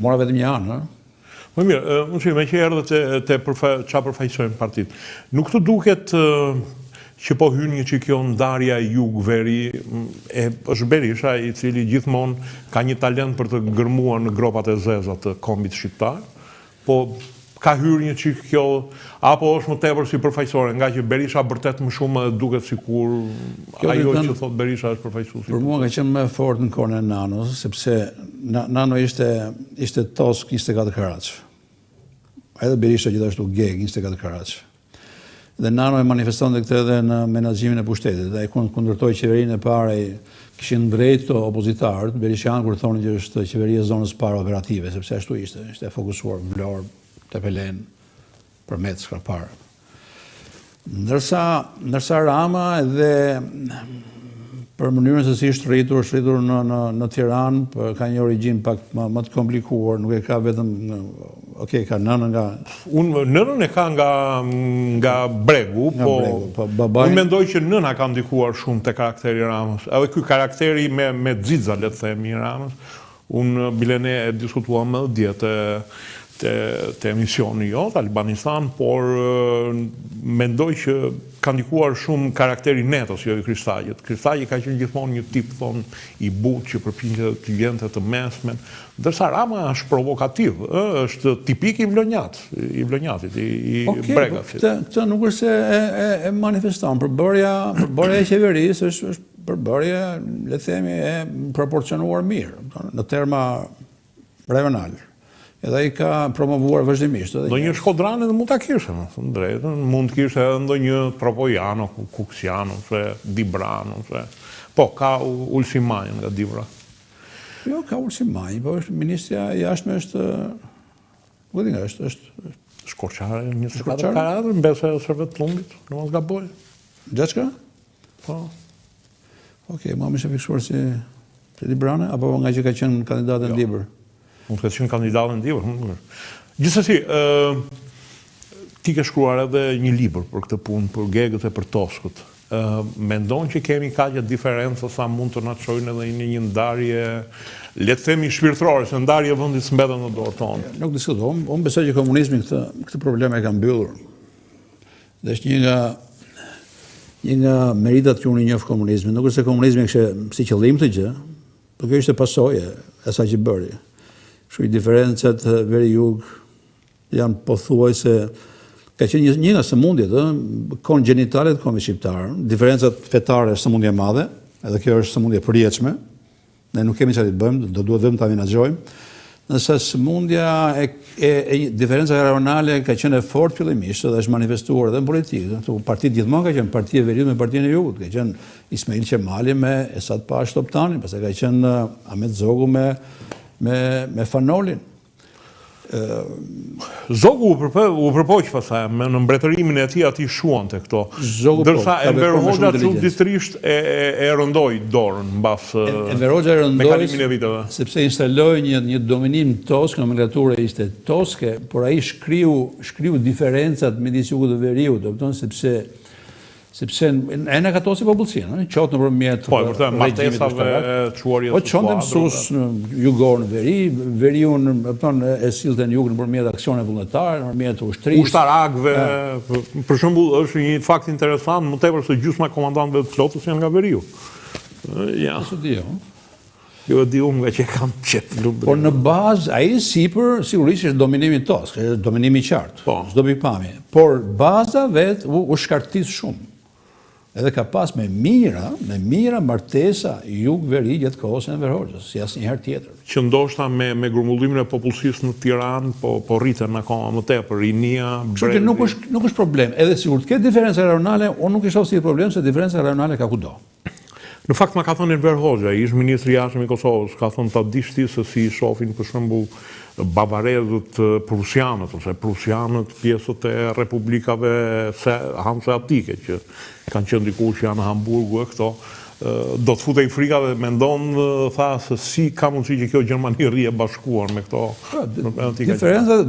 Mora vetëm një anë, Më mirë, unë që me që erdhe të qa përfaqësojnë partit. Nuk të duket që po hyrë një që kjo ndarja jug-veri, është Berisha i cili gjithmonë ka një talent për të gërmuar në gropat e zeza të kombit shqiptar, po ka hyrë një që kjo, apo është më tepër si përfaqësore, nga që Berisha bërtet më shumë duket sikur ajo që thot Berisha është përfaqësuesi. Për mua ka qenë më fort në kohën e Nanos, sepse Nano ishte tosk 24 karaç. Edhe Berisha gjithashtu geg 24 karaç. Dhe Nano e manifeston dhe këtë edhe në menaxhimin e pushtetit. Dhe e kundërtoi qeverinë e parë, kishin drejt këto opozitarët, Berishanë kur thonin që është qeveria e zonës parë operative, sepse ashtu ishte fokusuar Vlorë, Tepelen, Përmet, Skrapar. Ndërsa Rama edhe për mënyrën se si është rritur në Tiranë, ka një origjinë pak më të komplikuar, nuk e ka vetëm ka nënën nga... Nënën e ka nga bregu, po unë mendoj që nëna ka ndikuar shumë te karakteri Ramës. Edhe ky karakteri me xixa, le të themi, Ramës, unë bilene e diskutuam më djetë të emisioni jo, të Albanistan, por mendoj që ka ndikuar shumë karakteri Netos, jo i Kristajit. Kristajit ka qenë gjithmonë një tip, thonë, i butë që përpinjë të klientët të mesmen, dërsa Rama është provokativ, është tipik i vlonjatit, i bregatit. Këtë nuk është e manifeston, përbërja e qeverisë është përbërje, le themi, e proporcionuar mirë, në terma regional. Edhe i ka promovuar vazhdimisht. Do një Shkodranë edhe mund të kishe, në thëmë drejtën, mund të kishe edhe ndo një Tropojano, Kuksiano, Dibrano, po, ka Ulsimaj nga Dibra. Jo, ka Ulsimaj, po është ministrja jashtme është, këtë nga është... Shkorqare, 24 karadrë, në bese e sërvet të lumbit, në mos gaboj. Gjeshka? Po. Okej, ma më shë fiksuar si Dibrane, apo nga që ka qenë kandidatë në Dibër? Mund të qenë kandidatë në Dibër. Gjithsesi, ti ke shkruar edhe një libër për këtë punë, për gegët e për toskët. Mendon që kemi kaqe diferenca sa mund të na çojnë edhe në një ndarje, le të themi shpirtërore, se ndarje e vendit s'mbeten në dorë tonë. Nuk diskutoj, unë besoj që komunizmi këtë problem e ka mbyllur. Dhe është një nga meritat që unë i njoh komunizmin. Nuk është se komunizmi kishte si qëllim këtë gjë, por kjo ishte pasojë e asaj që bëri. Kështu i diferencat veri-jug janë pothuajse ka qenë një nga sëmundjet, kongenitale të kombit shqiptar, diferencat fetare është sëmundje e madhe, edhe kjo është sëmundje përjetshme. Ne nuk kemi çfarë të bëjmë, do duhet vetëm ta menaxhojmë. Nëse sëmundja diferenca regionale ka qenë e fortë fillimisht dhe është manifestuar edhe në politikë. Partitë gjithmonë ka qenë partia e Veriut me partinë e Jugut, ka qenë Ismail Qemali me Esad Pash Toptani, pastaj ka qenë Ahmet Zogu me Fanolin. Zogu u përpoq pastaj në mbretërimin e tij aty shuan te këto. Ndërsa Enver Hoxha çuditërisht e rëndoi dorën mbas Enver Hoxha rëndoi sepse instaloi një dominim tosk, nomenklatura ishte toske, por ai shkriu diferencat midis Jugut dhe Veriut, do të thonë sepse e në ka tosi popullsinë, qotë nëpërmjet martesave çuarjes. Po çonte mësues jugor në veri, veriun e sillte në jug nëpërmjet aksione vullnetare, nëpërmjet ushtrisë. Ushtarakëve, për shembull, është një fakt interesant, më tepër se gjysma komandantëve të flotës janë nga Veriu. Ja. Ashtu di jo. Jo e di unë nga që kam qetë lumë. Por në bazë, ai sipër sigurisht është dominimi tosk, është dominimi i qartë. Po. S'do pikpamje. Por baza vet u shkartis shumë. Edhe ka pas me mira martesa jug-veri gjatë kohës e Enver Hoxhës, si asnjëherë tjetër. Që ndoshta me grumbullimin e popullsisë në Tiranë, po rriten akoma më tepër, rinia, brezi. Nuk është problem. Edhe sikur të ketë diferenca regionale, unë nuk e shoh si problem se diferenca regionale ka kudo. Në fakt ma ka thënë Enver Hoxha, ish ministri i jashtëm i Kosovës, ka thënë ta dish ti se si shohin për shembull bavarezët prusianët, ose prusianët pjesët e republikave hanseatike, që kanë qenë diku që janë në Hamburgu e këto, do të futej frika dhe mendon, tha, se si ka mundësi që kjo Gjermani rri e bashkuar me këto.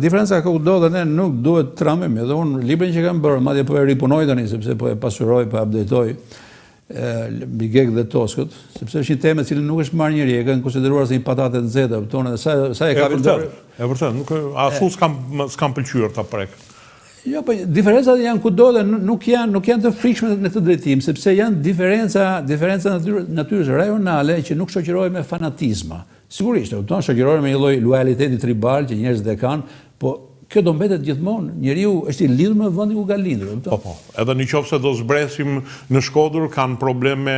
Diferenca ka kudo dhe ne nuk duhet tramemi, edhe unë librin që kam bërë, madje po e ripunoj tani, sepse po e pasuroj, po e updatoj. mbi Gegë dhe Toskët, sepse është një temë e cilën nuk është marrë njëri, e kanë konsideruar se një patate të nxehta, kupton, edhe sa e kapin dorë. E vërtet, nuk ashtu s'kam pëlqyer ta prek. Jo, po diferencat janë kudo dhe nuk janë të frikshme në këtë drejtim, sepse janë diferenca natyrës rajonale që nuk shoqërohen me fanatizma. Sigurisht, kupton, shoqërohen me një lloj lojaliteti tribal që njerëzit e kanë, po kjo do mbetet gjithmonë, njeriu është i lidhur me vendin ku ka lindur. Po. Edhe nëse do zbresim në Shkodër kanë probleme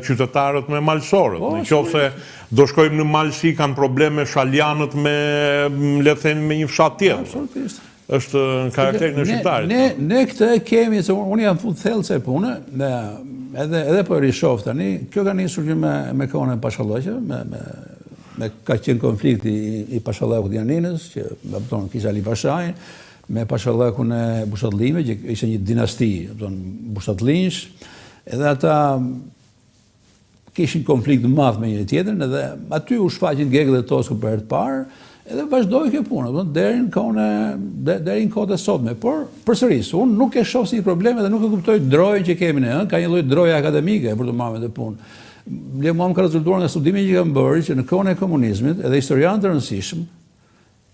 qytetarët me malsorët. Nëse do shkojmë në Malsi kanë probleme shaljanët me le të thënë me një fshat tjetër. Absolutisht. Është në karakterin e shqiptarit. Ne këtë e kemi, se unë jam fut thellë se punë, edhe po e rishof tani, kjo ka nisur që me kohën e Pashallaqe, ka qenë konflikti i Pashallakut Janinës, që kisha Ali Pashajin, me Pashallakun e Bushatlinjve, që ishte një dinasti, Bushatlinjsh, edhe ata kishin konflikt madh me njëri tjetrin, edhe aty u shfaqin Gegë dhe Toskë për herë të parë, edhe vazhdoi kjo punë, deri në kohët e sotme. Por përsëris, unë nuk e shoh si një problem dhe nuk e kuptoj drojën që kemi ne, ka një lloj droje akademike për të marrë të punë. Mua më ka rezultuar nga studime që kam bërë që në kohën e komunizmit edhe historianë të rëndësishëm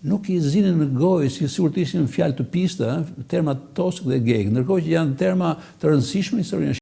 nuk i zinin në gojë si sikur të ishin fjalë të pista, terma Toskë dhe Gegë, ndërkohë që janë terma të rëndësishme në historinë